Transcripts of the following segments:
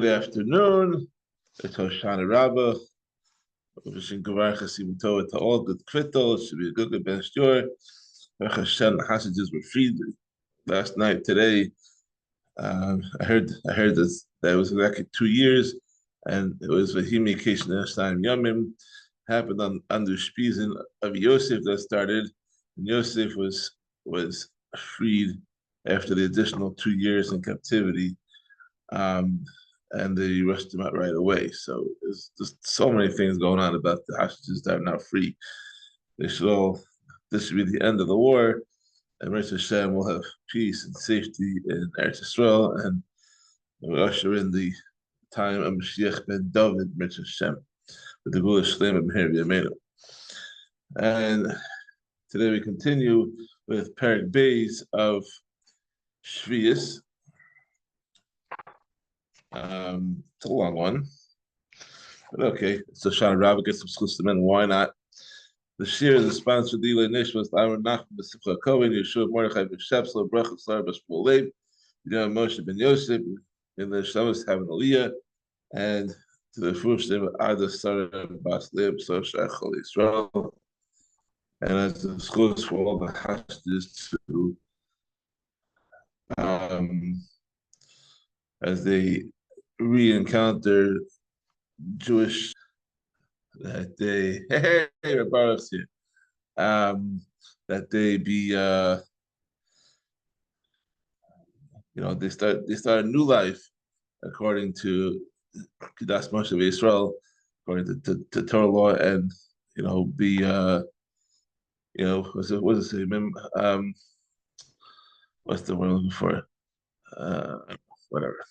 afternoon. It's Hoshana Rabbah. Wishing Gavar Chasim Tova to all good kvittel. It should be a good ben shiur. Baruch Hashem, the hostages were freed last night. Today, I heard that it was exactly 2 years, and it was Vahimi Kesh Ne'ashtayim Yomim happened on the Shpizin of Yosef that started, and Yosef was freed after the additional 2 years in captivity. And they rushed him out right away. So there's just so many things going on about the hostages that are now free. This should be the end of the war, and Rosh Hashem will have peace and safety in Eretz Yisrael, and we usher in the time of Mashiach ben David, Rosh Hashem, with the Gula Shlem and Meher B'Yameinu. And today we continue with Perek Beis of Sheviis. It's a long one, but okay. So Shana Rabbah gets some schustim. Why not? The shiur is sponsored by Eli Nishmas, Aaron Nachman, B'Simcha Kohen, Yeshua Mordechai B'Shepsel, Brachos Lar B'Shmuel Leib, Moshe Ben Yosef, in the Shabbos having Aliyah, and to the Fushim Ada Sarah Bas Leib, So Shachol Yisrael, and as the schools for all the hostages to, as they re-encounter Jewish that they Baruch's here, that they be they start a new life according to Kedas Moshe Israel, according to Torah law, and be what's it say? What's the word I'm looking for? Whatever.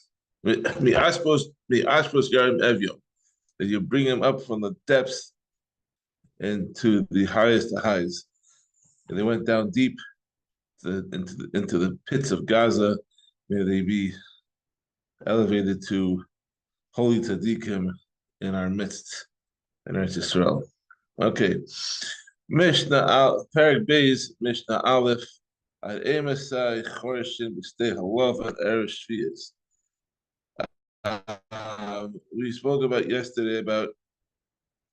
Mi'ashpos Yarim Evyo, that you bring him up from the depths into the highest of highs. And they went down deep into the pits of Gaza. May they be elevated to holy tzaddikim in our midst in Eretz Yisrael. Okay. Perek Beis, Mishnah Aleph, Ad Emasai Choreshin B'Stei Halav and Erev Sheviis. We spoke about yesterday about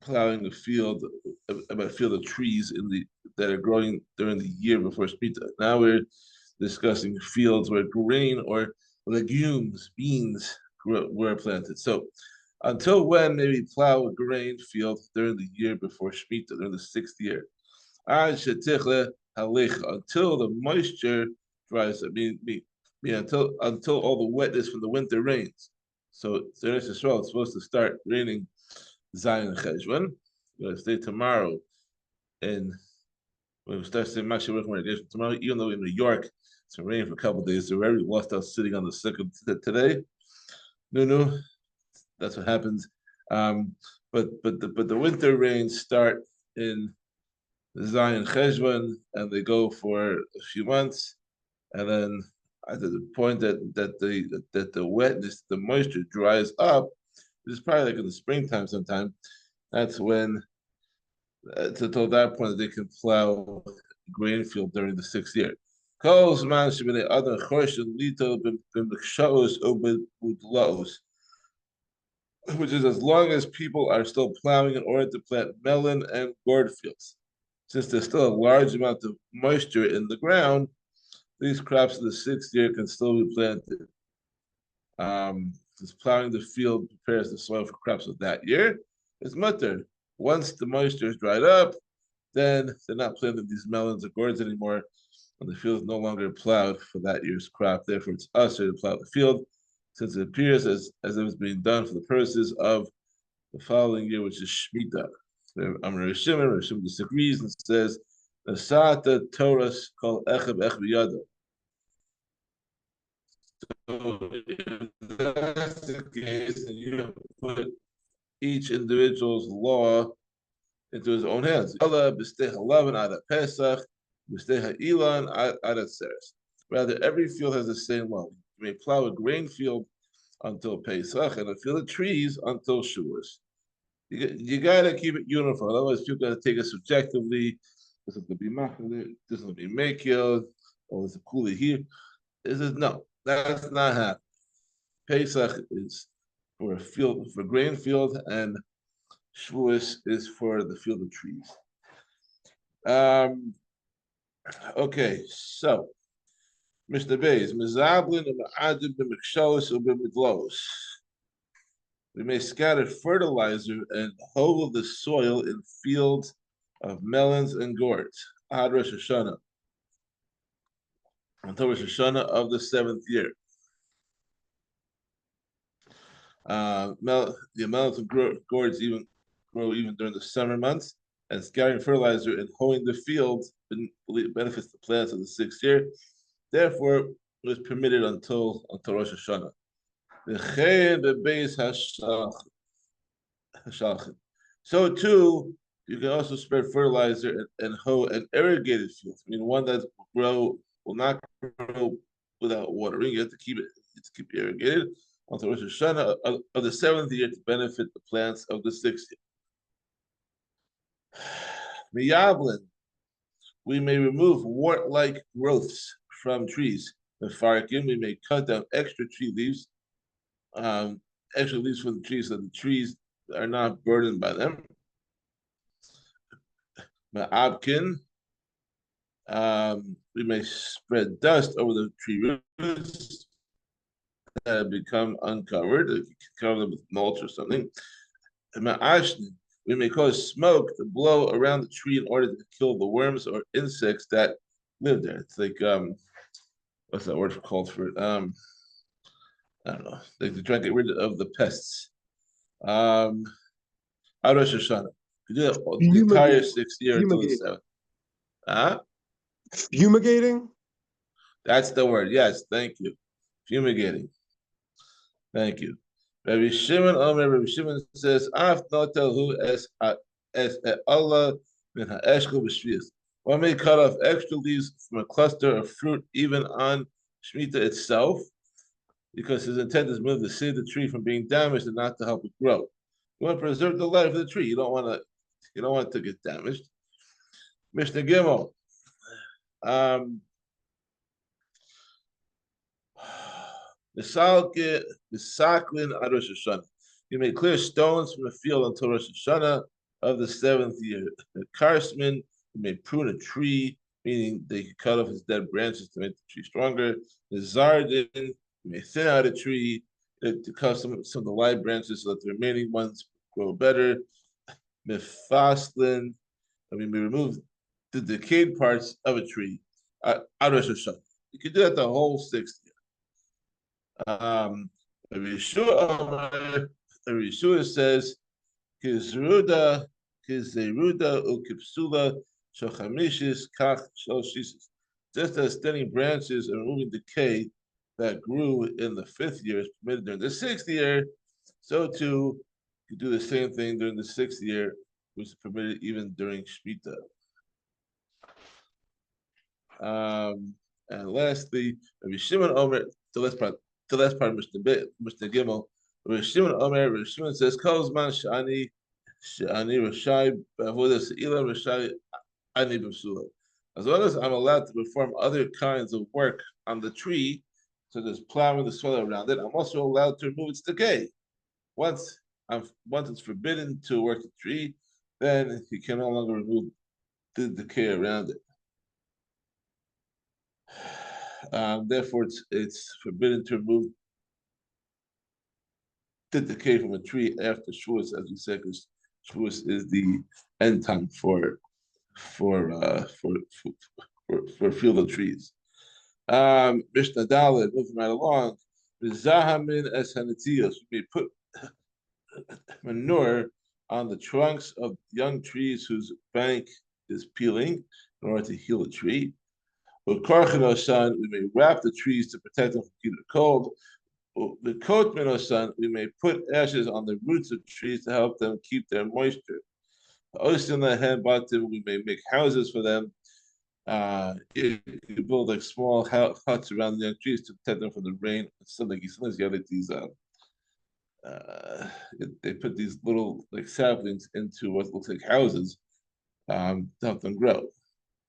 plowing the field, about a field of trees that are growing during the year before Shemitah. Now we're discussing fields where grain or legumes, beans were planted. So until when may we plow a grain field during the year before Shemitah, during the 6th year? Until the moisture dries up, until all the wetness from the winter rains. So Eretz Yisrael, it's supposed to start raining Zion Cheshvan. We're going to stay tomorrow, and when we start saying Mashiach tomorrow, even though in New York it's been raining for a couple of days, so we're already lost out sitting on the second today. No, that's what happens. But the winter rains start in Zion Cheshvan, and they go for a few months, and then at the point that the wetness, the moisture dries up, it's probably like in the springtime sometime. That's when, until that point, they can plow grain field during the 6th year. Which is as long as people are still plowing in order to plant melon and gourd fields. Since there's still a large amount of moisture in the ground, these crops in the 6th year can still be planted. Since plowing the field prepares the soil for crops of that year, it's mutter. Once the moisture is dried up, then they're not planting these melons or gourds anymore, and the field is no longer plowed for that year's crop. Therefore, it's usher to plow the field, since it appears as if it's being done for the purposes of the following year, which is Shemitah. Amar Shimon disagrees and says, "Nasata Torah called Echab Echbiyada." So if that's the case, then you put each individual's law into his own hands. Rather, every field has the same law. You may plow a grain field until Pesach and a field of trees until Shavuos. You gotta keep it uniform. Otherwise, people gotta take it subjectively. This is gonna be machmir. This is gonna be mekil. Or it's a kuli here. This is no. That's not happening. Pesach is for a field for grain field, and Sheviis is for the field of trees. Okay, so Mr. Bays, Mizablin and Ma'adim b'mikshalos u'b'midlos. We may scatter fertilizer and hoe the soil in fields of melons and gourds. Ad Rosh Hashanah, until Rosh Hashanah of the 7th year. The melons and gourds even grow even during the summer months, and scattering fertilizer and hoeing the fields benefits the plants of the 6th year. Therefore, it was permitted until Rosh Hashanah. So too, you can also spread fertilizer and hoe an irrigated field. I mean, one that will not grow without watering. You have to keep it irrigated until Rosh Hashanah of the 7th year to benefit the plants of the 6th year. Miyablin, we may remove wart-like growths from trees. The farkin, we may cut down extra tree leaves, from the trees, so the trees are not burdened by them. Ma'abkin, we may spread dust over the tree roots that have become uncovered. If you cover them with mulch or something. Ma'ashnin, we may cause smoke to blow around the tree in order to kill the worms or insects that live there. It's like what's that word called for it? I don't know. Like to try to get rid of the pests. Rosh Hashanah. You do that the entire 6th year until the 7th. Fumigating? That's the word. Yes, thank you. Fumigating. Thank you. Rabbi Shimon says, "Af notelhu es Allah min ha'eshkel b'shvius." One may cut off extra leaves from a cluster of fruit even on Shemitah itself, because his intent is merely to save the tree from being damaged and not to help it grow. You want to preserve the life of the tree. You don't want it to get damaged. Mishnah Gimel. The saklin ad Rosh Hashanah. You may clear stones from the field until Rosh Hashanah of the 7th year. The karsman, you may prune a tree, meaning they can cut off its dead branches to make the tree stronger. The zardin, you may thin out a tree to cut some of the live branches so that the remaining ones grow better. Mefaslin, we may remove the decayed parts of a tree. Ad Rosh Hashanah. You can do that the whole 6th year. Yeshua says, "Kizruda ukipsula shochamishis kach shoshisis." Just as thinning branches and removing decay that grew in the 5th year is permitted during the 6th year, so too you do the same thing during the 6th year, which is permitted even during Shemitah. And lastly, Rabbi Shimon Omer, the last part of Mr. Gimel, Rabbi Shimon says, "Kozman shani rashai b'avoda seila rashai ani b'sula." As long as I'm allowed to perform other kinds of work on the tree, such as plowing the soil around it, I'm also allowed to remove its decay. Once it's forbidden to work the tree, then you can no longer remove the decay around it. Therefore, it's forbidden to remove the decay from a tree after Sheviis, as we said, because Sheviis is the end time for field of trees. Mishnah Dalet, moving right along. Zahamin es hanetzios. We may put manure on the trunks of young trees whose bank is peeling in order to heal a tree. With Karchanosan, we may wrap the trees to protect them from heat or cold. The coat minosan, we may put ashes on the roots of trees to help them keep their moisture. We may make houses for them. You build like small huts around the young trees to protect them from the rain. Sometimes you have like these. They put these little like saplings into what looks like houses to help them grow.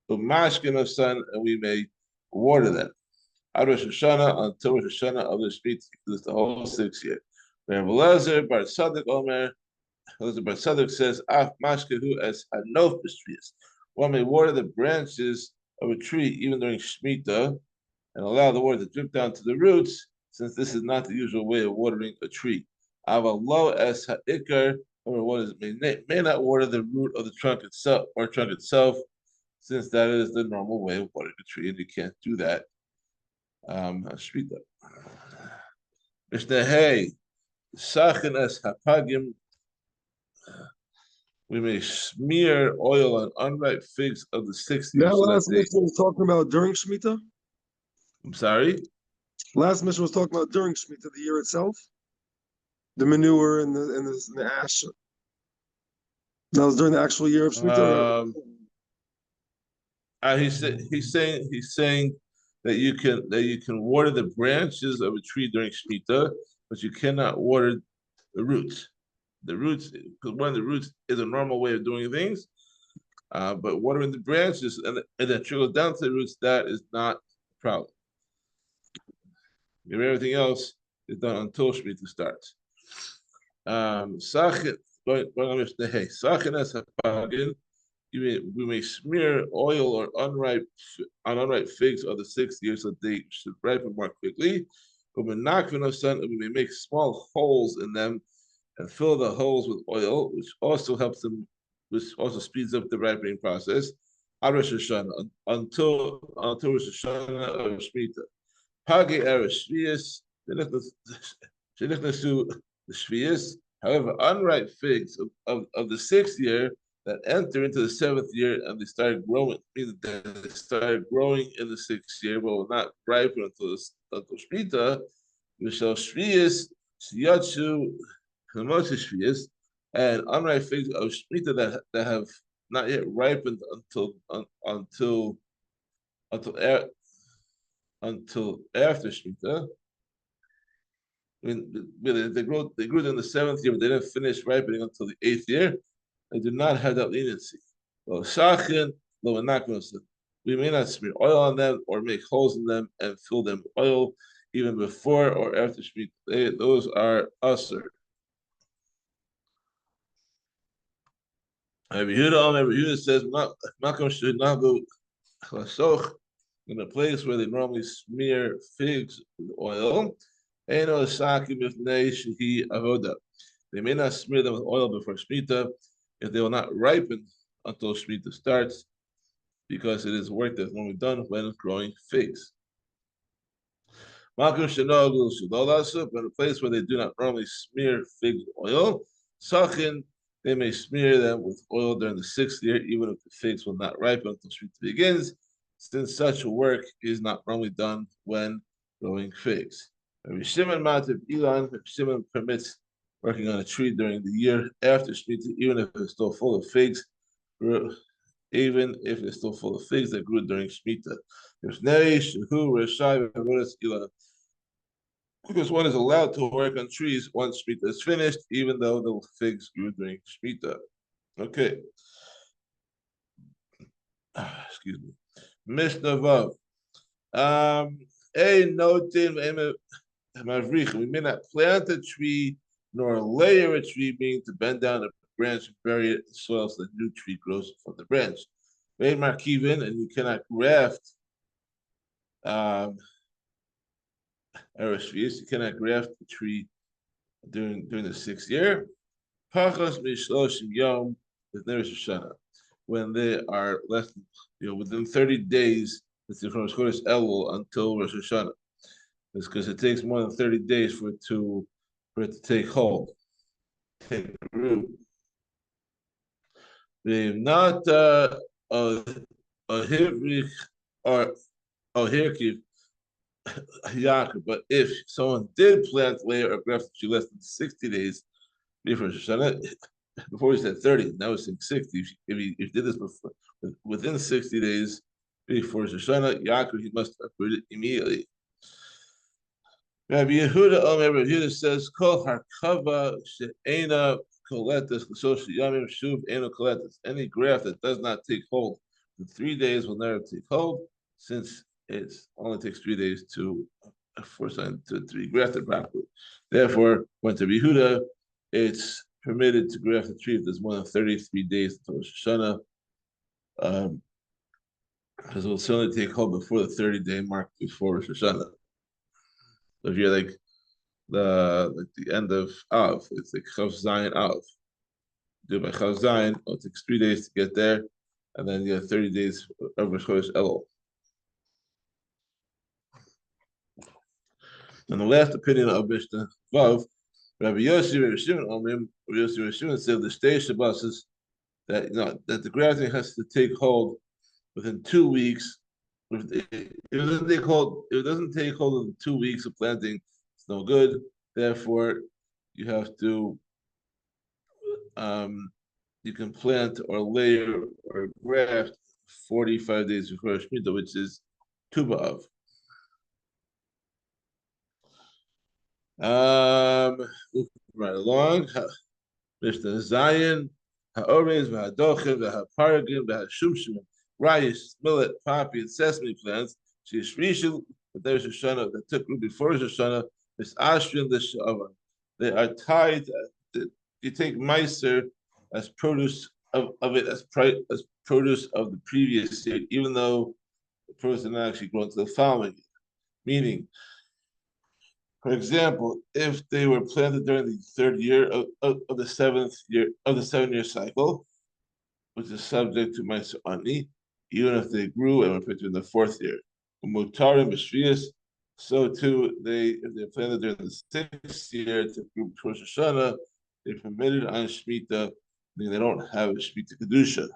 So mashkin of sun, and we may water them. Ad Rosh Hashanah until Rosh Hashanah of the streets, this the whole 6th year. Eliezer Bar Tzadok Omer. Eliezer Bar Tzadok says, "Af mashkehu as hanof b'shvius." One may water the branches of a tree even during Shemitah and allow the water to drip down to the roots, since this is not the usual way of watering a tree. Avalo as ha'ikar, or what is may not water the root of the trunk itself, since that is the normal way of watering a tree, and you can't do that. Shmita. Mishnah Hey, Sachin as hapagim. We may smear oil on unripe figs of the 6th year, That so that last mission was talking about during Shemitah. I'm sorry. Last mission was talking about during Shemitah, the year itself, the manure and the ash. That was during the actual year of Shemitah. He's saying that you can water the branches of a tree during Shemitah, but you cannot water the roots. The roots, because one of the roots is a normal way of doing things, but watering the branches and then trickles down to the roots, that is not a problem. Everything else is done until Shemitah starts. Sachin, we may smear oil on unripe figs of the 6th year so they should ripen more quickly. But we may make small holes in them and fill the holes with oil, which also speeds up the ripening process. Rosh Hashanah, until Rosh Hashanah of Shemitah. Pagi eresh Sheviis, shenichnasu the Sheviis. However, unripe figs of the 6th year that enter into the 7th year and they start growing, meaning that they start growing in the 6th year, but will not ripen until Shemitah. We shall Sheviis, Shiyatsu, Hamosha Sheviis, and unripe figs of Shemitah that have not yet ripened until after Shemitah. I mean, they grew in the 7th year, but they didn't finish ripening until the 8th year. They do not have that leniency. We may not smear oil on them or make holes in them and fill them with oil even before or after Shemitah. Those are usher. Rabbi Yehuda says, Malcolm should not go in a place where they normally smear figs with oil. They may not smear them with oil before Shemitah if they will not ripen until Shemitah starts, because it is work that's normally done when growing figs. Malcolm should know in a place where they do not normally smear figs with oil. Sachin, they may smear them with oil during the 6th year, even if the figs will not ripen until Shemitah begins, since such work is not normally done when growing figs. Shimon permits working on a tree during the year after Shemitah, even if it's still full of figs, that grew during Shemitah. Because one is allowed to work on trees once Shemitah is finished, even though the figs grew during Shemitah. Okay. Excuse me. Mishnah Vav. We may not plant a tree nor layer a tree, meaning to bend down a branch and bury it in the soil so the new tree grows from the branch. And you cannot graft you cannot graft the tree during the 6th year. When they are less than, within 30 days, it's from Rosh Elul until Rosh Hashanah. It's because it takes more than 30 days for it to take hold, take root. They've not a hivrich or hirkiv yaakov, but if someone did plant, layer, or graft the tree less than 60 days before Shoshana, before he said 30, now he's saying 60. If he did this before, within 60 days before Shoshana, Yaakov, he must uproot it immediately. Rabbi Yehuda says, Kol harkava she'ena koletes l'shosh yamim shuv ena koletes. Any graft that does not take hold in 3 days will never take hold, since it only takes 3 days to forced to be grafted properly. Therefore, when to Yehuda, it's permitted to graft the tree if there's more than 33 days until Rosh Hashanah, because it will certainly take hold before the 30-day mark before Rosh Hashanah. So if you're like the end of Av, it's like Chav Zayin Av. Do it by Chav Zayin, it takes 3 days to get there, and then you have 30 days of Rosh Chodesh Elul. And the last opinion of Mishnah Vav, Rabbi Yossi, Rabbi Shimon Omrim, Rabbi Yossi, Rabbi Shimon said the shtei Shabbos is that that the grafting has to take hold within 2 weeks. If it doesn't take hold, in 2 weeks of planting, it's no good. Therefore, you have to you can plant or layer or graft 45 days before Shemitah, which is Tu B'Av. Right along. Mishnah Zion, Ha'orez, V'Hadochim, V'Haparagim, V'Hashumshim, rice, millet, poppy, and sesame plants. Sheishrishu, but there's a Hashanah that took root before Hashanah. This Ashrin, the Shava. They are tied. You take Meiser as produce of it as produce of the previous year, even though the person actually grown to the following year. Meaning, for example, if they were planted during the third year of the 7-year cycle, which is subject to Meiser Ani, even if they grew and were picked in the 4th year. Mutarim Sheviis, so too if they planted during the 6th year to group Rosh Hashanah, they're permitted on Shemitah, meaning they don't have a Shemitah Kedusha.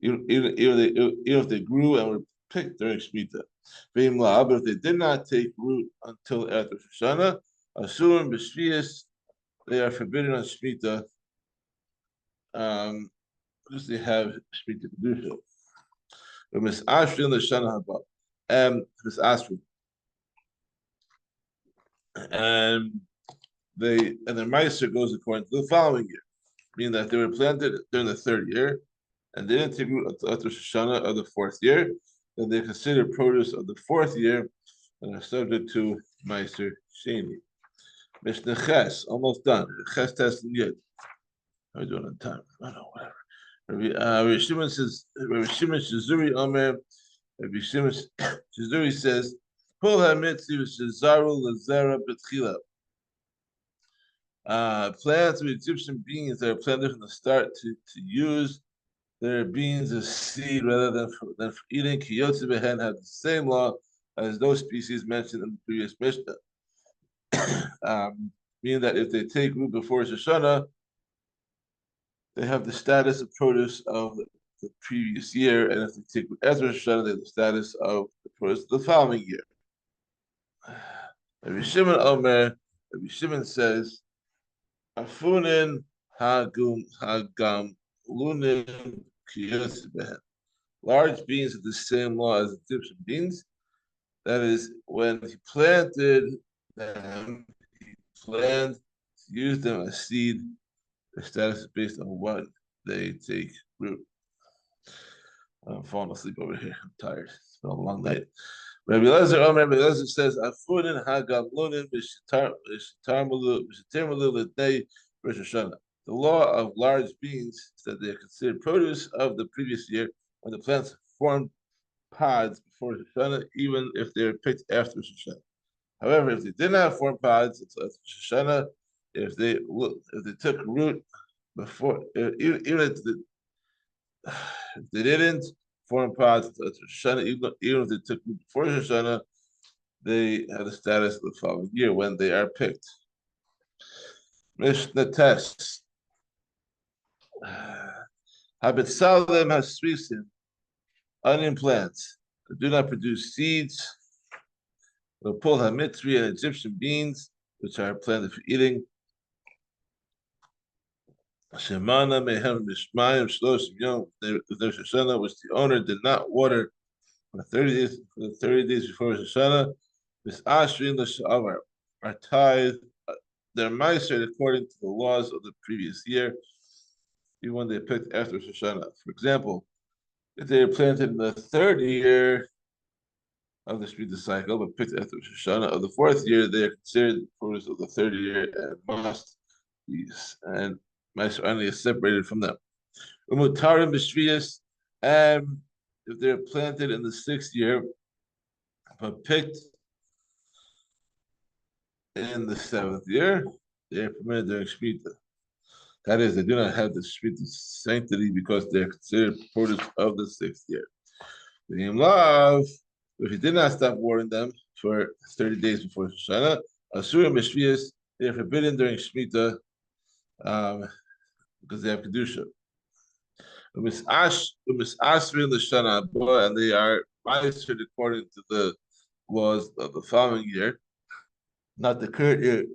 Even if they grew and were picked during Shemitah. But if they did not take root until after Shoshana, Asurim B'Shvius, they are forbidden on Shemitah, because they have Shemitah Kedusha. But Miss Ashrin L'Shana Haba, Miss Ashrin, and their Meiser goes according to the following year, meaning that they were planted during the 3rd year, and they didn't take root until after Shoshana of the 4th year. Then they consider produce of the 4th year and are subject to Meiser Sheni. Mishnah Ches, almost done. Ches Tes Yud. How are we doing on time? I don't know, whatever. Rabbi Shimon says, Rabbi Shimon Shizuri Omer, Rabbi Shimon Shizuri says, Pul HaMitzi V'Shizaru L'Zera B'Tchila. Plants of Egyptian beings that are planted from the start to use their beans as seed rather than for eating. Kiyotze Behen have the same law as those species mentioned in the previous Mishnah. Meaning that if they take root before Shoshana, they have the status of produce of the previous year, and if they take root after Shoshana, they have the status of the produce of the following year. Rabbi Shimon Omer, Rabbi Shimon says, Afunin Hagam Lunim Kiyotze Behen. Large beans have the same law as Egyptian beans. That is, when he planted them, he planned to use them as seed. The status is based on what they take root. I'm falling asleep over here. I'm tired. It's been a long night. Rabbi Elazar says, "Afunin hagam The law of large beans is that they are considered produce of the previous year when the plants formed pods before Shoshana, even if they were picked after Shoshana. However, if they did not form pods until after Shoshana, if they took root before, even if they didn't form pods until after Shoshana, even if they took root before Shoshana, they have the status of the following year when they are picked. Mishnah Tes. Habitsalim has Sheviis, onion plants that do not produce seeds. They'll pull hamitri and Egyptian beans, which are planted for eating. Shemana mehem mishmayim shloshim yom Shoshana, which the owner did not water for 30 days before Shoshana. This ashrin l'sha'avar are tithed. They're meiser according to the laws of the previous year, even when they picked after Shoshana. For example, if they were planted in the 3rd year, of the Shemitah cycle, but picked after Rosh Hashanah of the fourth year, they are considered produce of the third year and must be and Meiser Ani is separated from them. Umutarim b'Shvius, and if they're planted in the sixth year, but picked in the seventh year, they are permitted during Shemitah. That is, they do not have the Shemitah sanctity because they are considered produce of the sixth year. The love, if he did not stop watering them for 30 days before Shoshana, Asur and Meshvias, they are forbidden during Shemitah because they have Kedusha. And they are biased according to the laws of the following year, not the current year.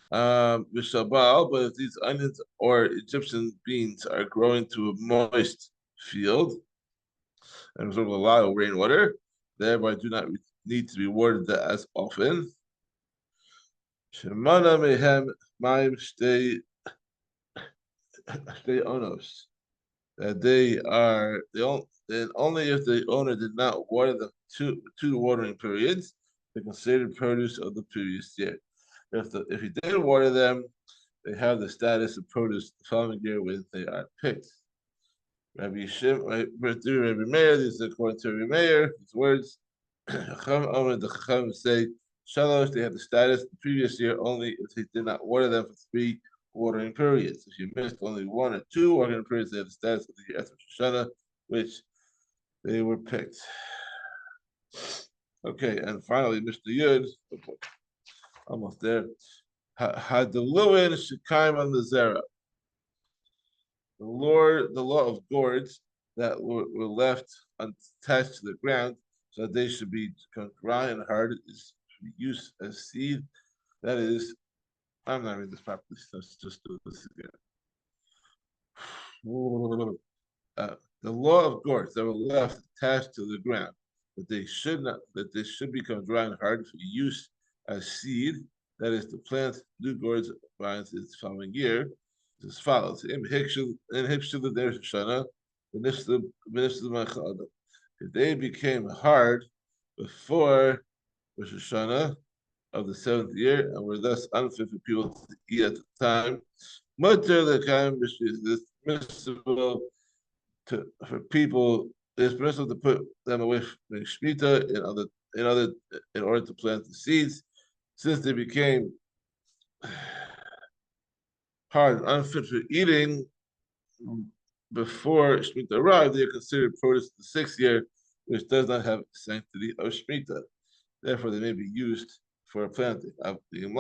But if these onions or Egyptian beans are growing to a moist field and absorb a lot of rainwater, thereby do not need to be watered as often. Shemana mehem maim stay onos. That they then only if the owner did not water them two watering periods, they're considered produce of the previous year. If he did water them, they have the status of produce the following year when they are picked. Rabbi Meir, this is according to Rabbi Meir, his words. The Chacham say, Shalosh, they have the status the previous year only if they did not water them for 3 watering periods. If you missed only 1 or 2 watering periods, they have the status of the year after Shoshana, which they were picked. Okay, and finally, Mr. Yud, almost there. Had the Lewin Shekaim on the Zera. The law of gourds that were left attached to the ground, so that they should become dry and hard, is used as seed. That is, I'm not reading this properly, so let's just do this again. The law of gourds that were left attached to the ground, that they should become dry and hard for use as seed. That is to plant new gourds vines its following year. As follows: if they became hard before Rosh Hashanah of the 7th year and were thus unfit for people to eat at the time, is permissible for people. It's permissible to put them away from Shemitah in order to plant the seeds, since they became hard and unfit for eating before Shemitah arrived. They are considered produce of the 6th year, which does not have sanctity of Shemitah. Therefore, they may be used for planting. But if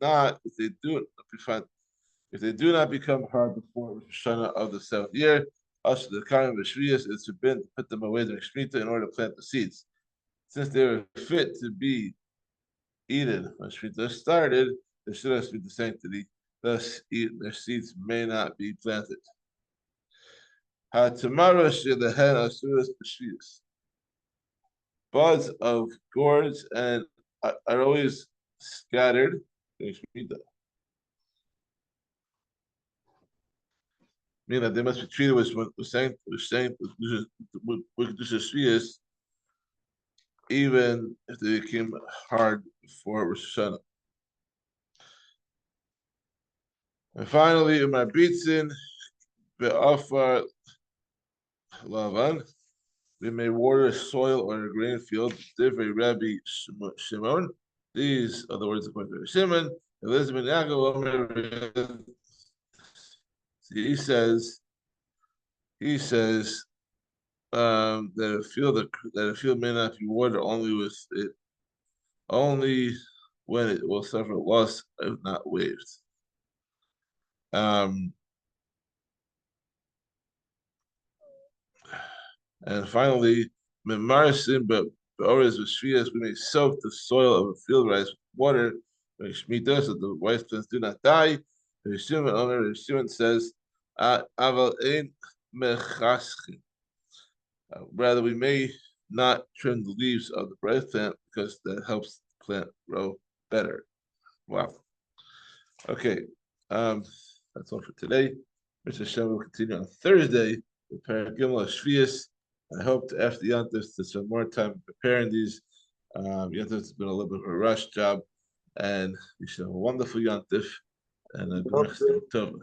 not, if they do not become hard before Rosh Hashanah of the 7th year, also the kind of Sheviis is forbidden to put them away during Shemitah in order to plant the seeds. Since they were fit to be eaten when Shemitah started, there should have Shemitah sanctity. Thus, their seeds may not be planted. Buds of gourds and are always scattered during Shemitah. Meaning that they must be treated with Sheviis, even if they became hard before Rosh Hashanah. And finally, Umarbitzin be'afar lavan, we may water soil or a grain field. Divrei Rabbi Shimon. These are the words of Rabbi Shimon. Elizabeth Yaakov. He says that a field may not be watered only when it will suffer loss if not waived. And finally, Memarisim, but always with Sheviis, we may soak the soil of a field rice with water when Shemitah, so the rice plants do not die. The Shimon says, Aval ein mechaschin. Rather, we may not trim the leaves of the rice plant because that helps the plant grow better. Wow. Okay, that's all for today. Mr. Shem will continue on Thursday the Perek Gimel of Sheviis. I hope after Yantif to spend more time preparing these. Yantif has been a little bit of a rush job, and we should have a wonderful Yantif and a Gemara Tov.